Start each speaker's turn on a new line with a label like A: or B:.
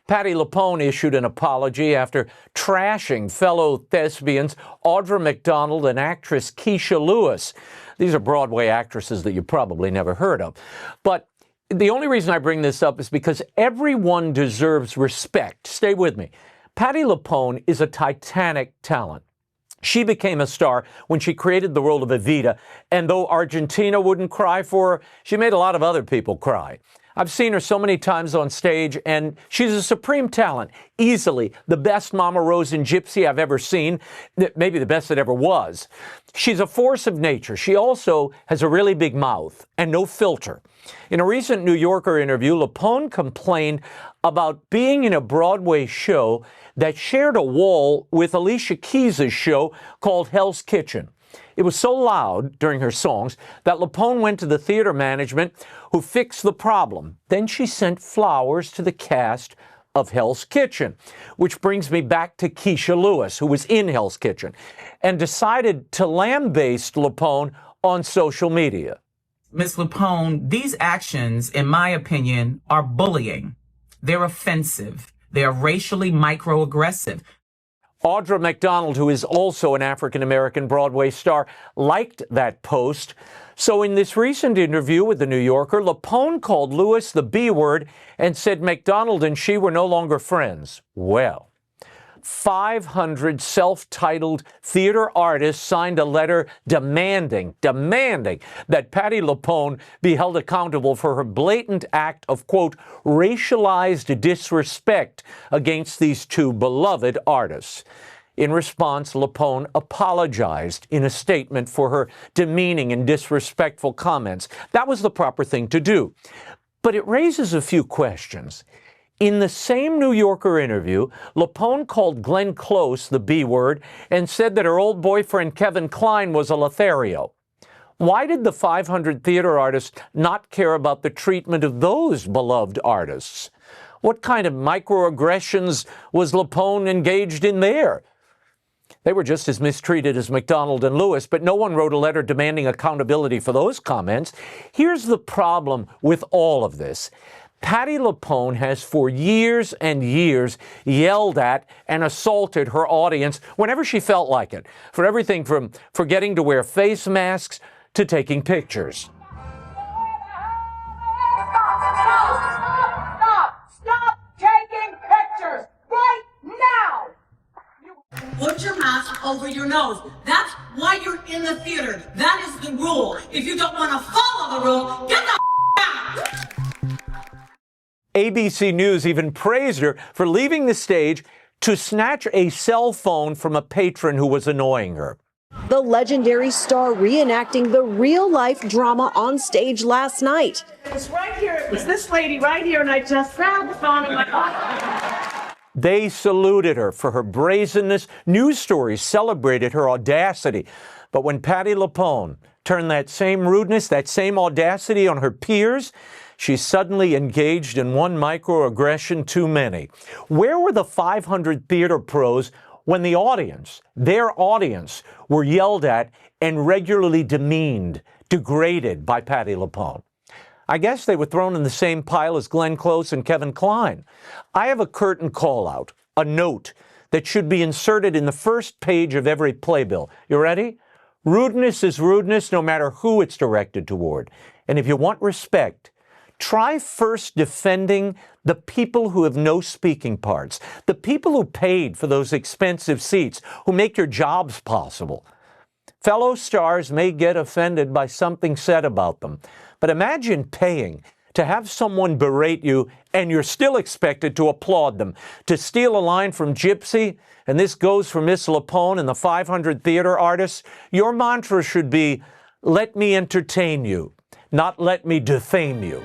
A: Patti Lupone issued an apology after trashing fellow thespians Audra McDonald and actress Keisha Lewis. These are Broadway actresses that you probably never heard of. But the only reason I bring this up is because everyone deserves respect. Stay with me. Patti Lupone is a titanic talent. She became a star when she created the role of Evita, and though Argentina wouldn't cry for her, she made a lot of other people cry. I've seen her so many times on stage, and she's a supreme talent. Easily the best Mama Rose and Gypsy I've ever seen, maybe the best that ever was. She's a force of nature. She also has a really big mouth and no filter. In a recent New Yorker interview, Lupone complained about being in a Broadway show that shared a wall with Alicia Keys' show called Hell's Kitchen. It was so loud during her songs that Lupone went to the theater management, who fixed the problem. Then she sent flowers to the cast of Hell's Kitchen, which brings me back to Keisha Lewis, who was in Hell's Kitchen, and decided to lambaste Lupone on social media.
B: Ms. Lupone, these actions, in my opinion, are bullying. They're offensive. They're racially microaggressive.
A: Audra McDonald, who is also an African-American Broadway star, liked that post. So in this recent interview with The New Yorker, Lupone called Lewis the B word and said McDonald and she were no longer friends. Well, 500 self-titled theater artists signed a letter demanding that Patti Lupone be held accountable for her blatant act of, quote, racialized disrespect against these two beloved artists. In response, Lupone apologized in a statement for her demeaning and disrespectful comments. That was the proper thing to do. But it raises a few questions. In the same New Yorker interview, Lupone called Glenn Close the B word and said that her old boyfriend Kevin Kline was a Lothario. Why did the 500 theater artists not care about the treatment of those beloved artists? What kind of microaggressions was Lupone engaged in there? They were just as mistreated as McDonald and Lewis, but no one wrote a letter demanding accountability for those comments. Here's the problem with all of this. Patti Lupone has for years and years yelled at and assaulted her audience whenever she felt like it, for everything from forgetting to wear face masks to taking pictures.
C: Stop taking pictures right now!
D: Put your mask over your nose. That's why you're in the theater. That is the rule. If you don't want to follow the rule, get the out!
A: ABC News even praised her for leaving the stage to snatch a cell phone from a patron who was annoying her.
E: The legendary star reenacting the real-life drama on stage last night.
C: It was right here. It was this lady right here, and I just grabbed the phone and went, oh.
A: They saluted her for her brazenness. News stories celebrated her audacity. But when Patti Lupone turned that same rudeness, that same audacity on her peers, she suddenly engaged in one microaggression too many. Where were the 500 theater pros when the audience, their audience, were yelled at and regularly demeaned, degraded by Patti Lupone? I guess they were thrown in the same pile as Glenn Close and Kevin Kline. I have a curtain call-out, a note that should be inserted in the first page of every playbill. You ready? Rudeness is rudeness no matter who it's directed toward. And if you want respect, try first defending the people who have no speaking parts, the people who paid for those expensive seats, who make your jobs possible. Fellow stars may get offended by something said about them, but imagine paying to have someone berate you and you're still expected to applaud them. To steal a line from Gypsy, and this goes for Miss Lupone and the 500 theater artists, your mantra should be, let me entertain you, not let me defame you.